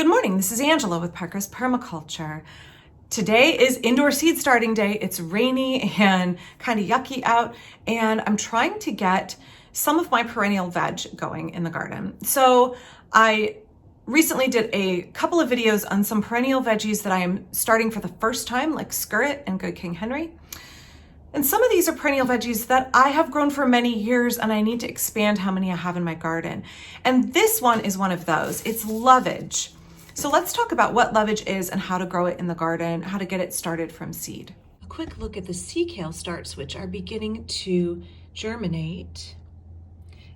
Good morning, this is Angela with Parker's Permaculture. Today is indoor seed starting day. It's rainy and kind of yucky out, and I'm trying to get some of my perennial veg going in the garden. So I recently did a couple of videos on some perennial veggies that I am starting for the first time, like skirret and Good King Henry. And some of these are perennial veggies that I have grown for many years, and I need to expand how many I have in my garden. And this one is one of those. It's lovage. So let's talk about what lovage is and how to grow it in the garden, how to get it started from seed. A quick look at the sea kale starts, which are beginning to germinate.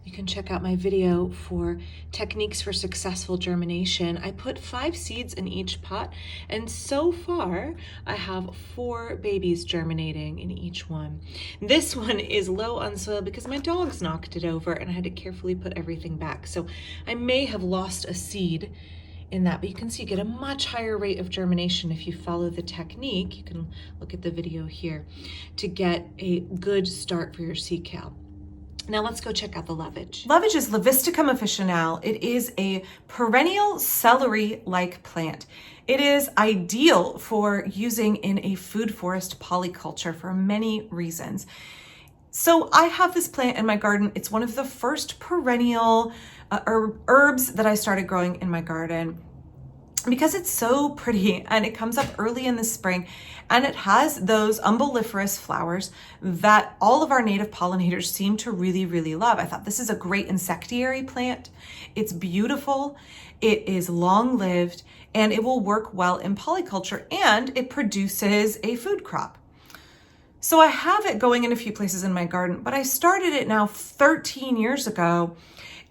You can check out my video for techniques for successful germination. I put 5 seeds in each pot, and so far I have 4 babies germinating in each one. This one is low on soil because my dogs knocked it over and I had to carefully put everything back. So I may have lost a seed in that, but you can see you get a much higher rate of germination if you follow the technique. You can look at the video here to get a good start for your sea kale. Now let's go check out the lovage. Lovage is Levisticum officinale. It is a perennial celery-like plant. It is ideal for using in a food forest polyculture for many reasons. So I have this plant in my garden. It's one of the first perennial herbs that I started growing in my garden because it's so pretty and it comes up early in the spring, and it has those umbelliferous flowers that all of our native pollinators seem to really, really love. I thought this is a great insectiary plant. It's beautiful, it is long-lived, and it will work well in polyculture, and it produces a food crop. So I have it going in a few places in my garden, but I started it now 13 years ago,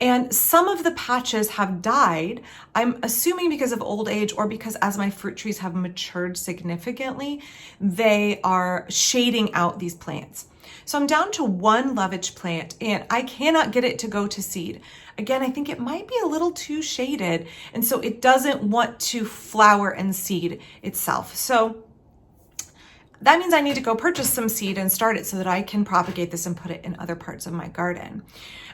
and some of the patches have died. I'm assuming because of old age or because as my fruit trees have matured significantly, they are shading out these plants. So I'm down to 1 lovage plant and I cannot get it to go to seed. Again, I think it might be a little too shaded, and so it doesn't want to flower and seed itself. So that means I need to go purchase some seed and start it so that I can propagate this and put it in other parts of my garden.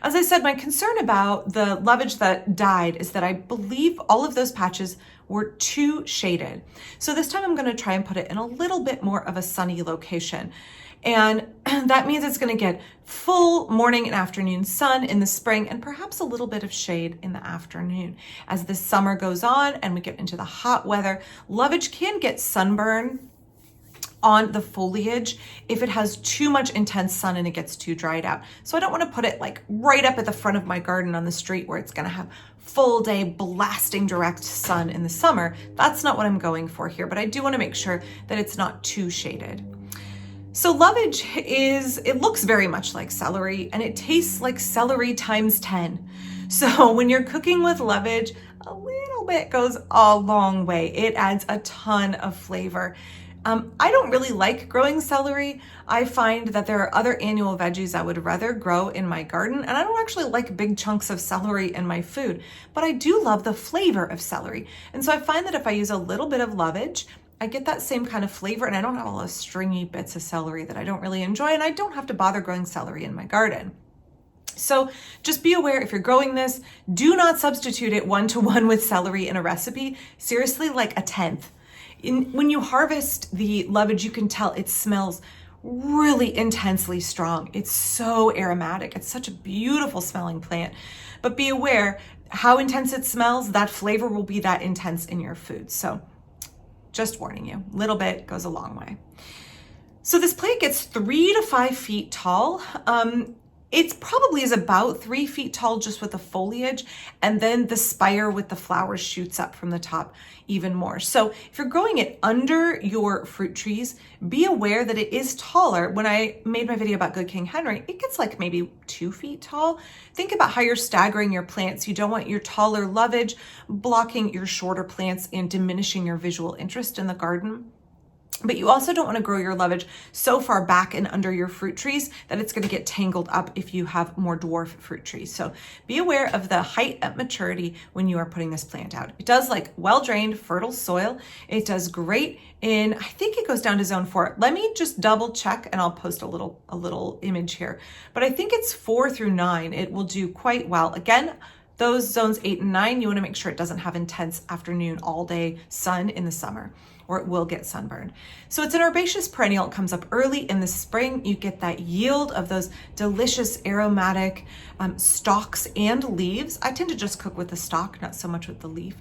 As I said, my concern about the lovage that died is that I believe all of those patches were too shaded. So this time I'm going to try and put it in a little bit more of a sunny location. And that means it's going to get full morning and afternoon sun in the spring and perhaps a little bit of shade in the afternoon. As the summer goes on and we get into the hot weather, lovage can get sunburn on the foliage if it has too much intense sun and it gets too dried out. So I don't want to put it like right up at the front of my garden on the street where it's going to have full day blasting direct sun in the summer. That's not what I'm going for here, but I do want to make sure that it's not too shaded. So lovage it looks very much like celery, and it tastes like celery times 10. So when you're cooking with lovage, a little bit goes a long way. It adds a ton of flavor. I don't really like growing celery. I find that there are other annual veggies I would rather grow in my garden, and I don't actually like big chunks of celery in my food, but I do love the flavor of celery. And so I find that if I use a little bit of lovage, I get that same kind of flavor, and I don't have all those stringy bits of celery that I don't really enjoy, and I don't have to bother growing celery in my garden. So just be aware, if you're growing this, do not substitute it 1-to-1 with celery in a recipe. Seriously, like a tenth. When you harvest the lovage, you can tell it smells really intensely strong. It's so aromatic. It's such a beautiful smelling plant. But be aware, how intense it smells, that flavor will be that intense in your food. So just warning you, a little bit goes a long way. So this plant gets 3 to 5 feet tall. It probably is about 3 feet tall just with the foliage, and then the spire with the flowers shoots up from the top even more. So if you're growing it under your fruit trees, be aware that it is taller. When I made my video about Good King Henry, it gets like maybe 2 feet tall. Think about how you're staggering your plants. You don't want your taller lovage blocking your shorter plants and diminishing your visual interest in the garden. But you also don't want to grow your lovage so far back and under your fruit trees that it's going to get tangled up if you have more dwarf fruit trees. So be aware of the height at maturity when you are putting this plant out. It does like well-drained, fertile soil. It does great in, I think it goes down to zone 4. Let me just double check and I'll post a little image here. But I think it's 4 through 9. It will do quite well. Again, Those zones 8 and 9, you want to make sure it doesn't have intense afternoon all day sun in the summer, or it will get sunburned. So it's an herbaceous perennial. It comes up early in the spring. You get that yield of those delicious aromatic stalks and leaves. I tend to just cook with the stalk, not so much with the leaf,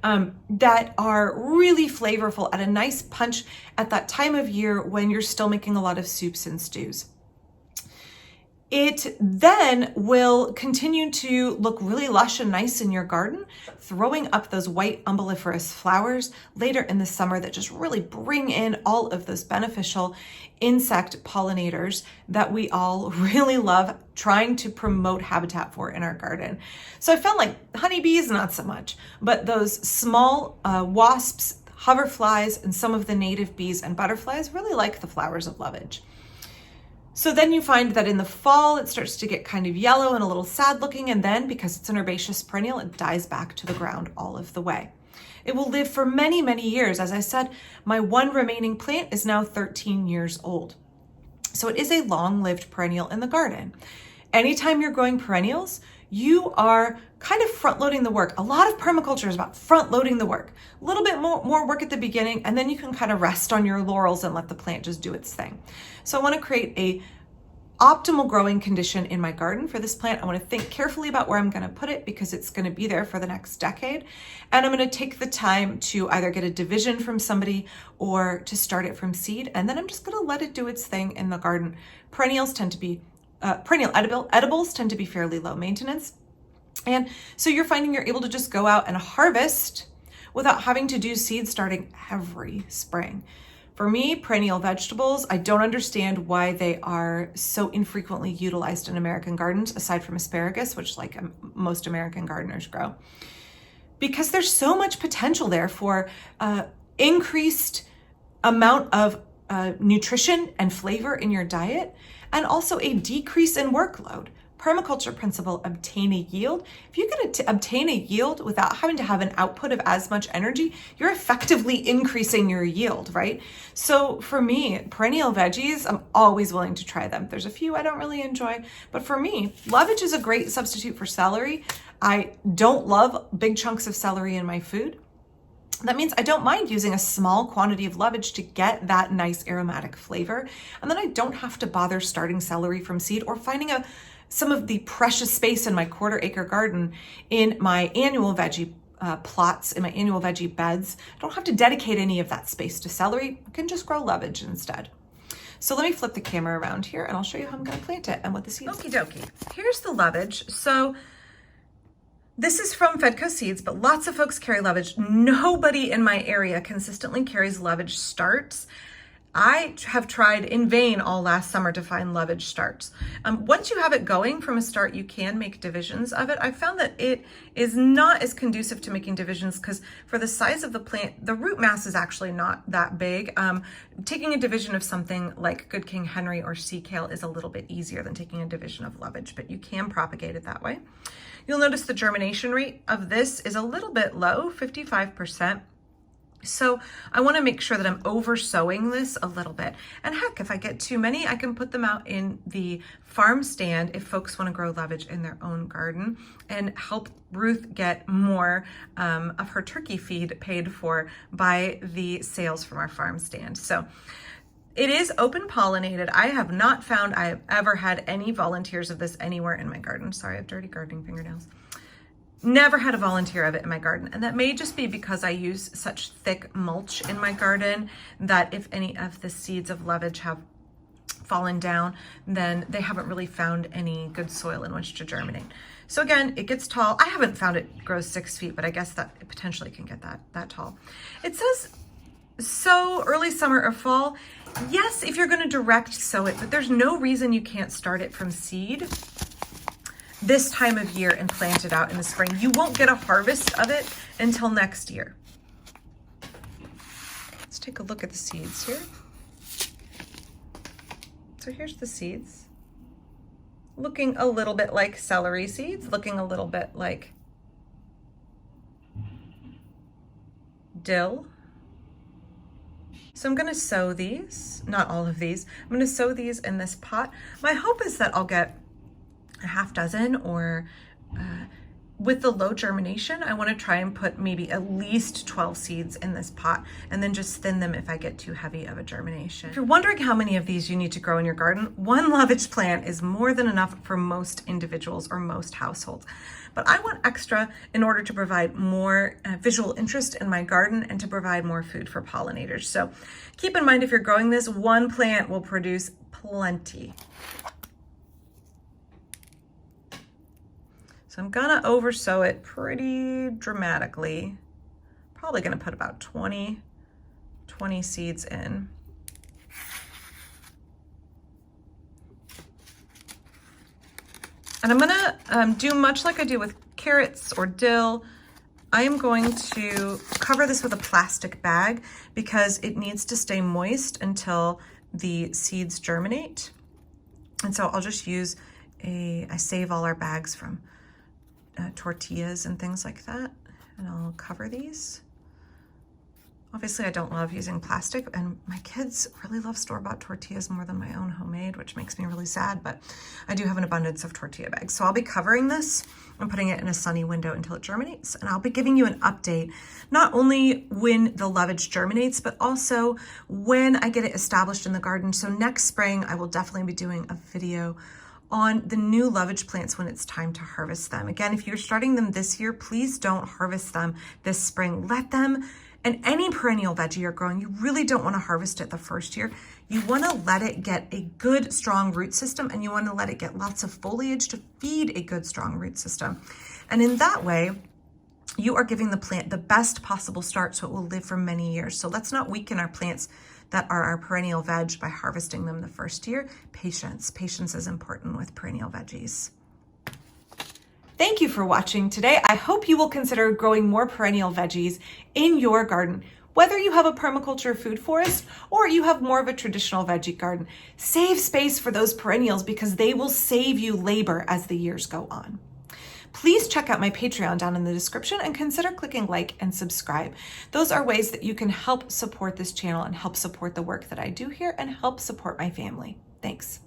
that are really flavorful at a nice punch at that time of year when you're still making a lot of soups and stews. It then will continue to look really lush and nice in your garden, throwing up those white umbelliferous flowers later in the summer that just really bring in all of those beneficial insect pollinators that we all really love trying to promote habitat for in our garden. So I found like honeybees, not so much, but those small wasps, hoverflies, and some of the native bees and butterflies really like the flowers of lovage. So then you find that in the fall, it starts to get kind of yellow and a little sad looking. And then because it's an herbaceous perennial, it dies back to the ground all of the way. It will live for many, many years. As I said, my one remaining plant is now 13 years old. So it is a long-lived perennial in the garden. Anytime you're growing perennials, you are kind of front-loading the work. A lot of permaculture is about front-loading the work. A little bit more work at the beginning, and then you can kind of rest on your laurels and let the plant just do its thing. So I want to create a optimal growing condition in my garden for this plant. I want to think carefully about where I'm going to put it because it's going to be there for the next decade. And I'm going to take the time to either get a division from somebody or to start it from seed. And then I'm just going to let it do its thing in the garden. Perennials tend to be perennial edibles tend to be fairly low maintenance. And so you're finding you're able to just go out and harvest without having to do seed starting every spring. For me, perennial vegetables, I don't understand why they are so infrequently utilized in American gardens, aside from asparagus, which like most American gardeners grow. Because there's so much potential there for increased amount of nutrition and flavor in your diet, and also a decrease in workload. Permaculture principle, obtain a yield. If you can obtain a yield without having to have an output of as much energy, you're effectively increasing your yield, right? So for me, perennial veggies, I'm always willing to try them. There's a few I don't really enjoy, but for me, lovage is a great substitute for celery. I don't love big chunks of celery in my food. That means I don't mind using a small quantity of lovage to get that nice aromatic flavor. And then I don't have to bother starting celery from seed or finding some of the precious space in my quarter-acre garden in my annual veggie plots, in my annual veggie beds. I don't have to dedicate any of that space to celery. I can just grow lovage instead. So let me flip the camera around here and I'll show you how I'm going to plant it and what the seeds are. Okie dokie. Here's the lovage. So this is from Fedco Seeds, but lots of folks carry lovage. Nobody in my area consistently carries lovage starts. I have tried in vain all last summer to find lovage starts. Once you have it going from a start, you can make divisions of it. I found that it is not as conducive to making divisions because for the size of the plant, the root mass is actually not that big. Taking a division of something like Good King Henry or sea kale is a little bit easier than taking a division of lovage, but you can propagate it that way. You'll notice the germination rate of this is a little bit low, 55%. So I want to make sure that I'm over sowing this a little bit. And heck, if I get too many, I can put them out in the farm stand if folks want to grow lovage in their own garden and help Ruth get more of her turkey feed paid for by the sales from our farm stand. So it is open pollinated. I have not found I have ever had any volunteers of this anywhere in my garden. Sorry, I have dirty gardening fingernails. Never had a volunteer of it in my garden. And that may just be because I use such thick mulch in my garden that if any of the seeds of lovage have fallen down, then they haven't really found any good soil in which to germinate. So again, it gets tall. I haven't found it grows 6 feet, but I guess that it potentially can get that tall. It says sow early summer or fall. Yes, if you're going to direct sow it, but there's no reason you can't start it from seed this time of year and plant it out in the spring. You won't get a harvest of it until next year. Let's take a look at the seeds here. So here's the seeds. Looking a little bit like celery seeds, looking a little bit like dill. So I'm going to sow these, not all of these. I'm going to sow these in this pot. My hope is that I'll get a half dozen or with the low germination, I want to try and put maybe at least 12 seeds in this pot and then just thin them if I get too heavy of a germination. If you're wondering how many of these you need to grow in your garden, one lovage plant is more than enough for most individuals or most households. But I want extra in order to provide more visual interest in my garden and to provide more food for pollinators. So keep in mind, if you're growing this, one plant will produce plenty. So I'm gonna oversow it pretty dramatically. Probably gonna put about 20 seeds in. And I'm gonna do much like I do with carrots or dill. I am going to cover this with a plastic bag because it needs to stay moist until the seeds germinate. And so I'll just use I save all our bags from tortillas and things like that, and I'll cover these. Obviously, I don't love using plastic, and my kids really love store-bought tortillas more than my own homemade, which makes me really sad, but I do have an abundance of tortilla bags. So I'll be covering this and putting it in a sunny window until it germinates, and I'll be giving you an update, not only when the lovage germinates, but also when I get it established in the garden. So next spring, I will definitely be doing a video on the new lovage plants when it's time to harvest them. Again, if you're starting them this year, please don't harvest them this spring. Let them, and any perennial veggie you're growing, you really don't want to harvest it the first year. You want to let it get a good, strong root system, and you want to let it get lots of foliage to feed a good, strong root system. And in that way, you are giving the plant the best possible start so it will live for many years. So let's not weaken our plants that are our perennial veg by harvesting them the first year. Patience is important with perennial veggies. Thank you for watching today. I hope you will consider growing more perennial veggies in your garden. Whether you have a permaculture food forest or you have more of a traditional veggie garden, save space for those perennials because they will save you labor as the years go on. Please check out my Patreon down in the description and consider clicking like and subscribe. Those are ways that you can help support this channel and help support the work that I do here and help support my family. Thanks.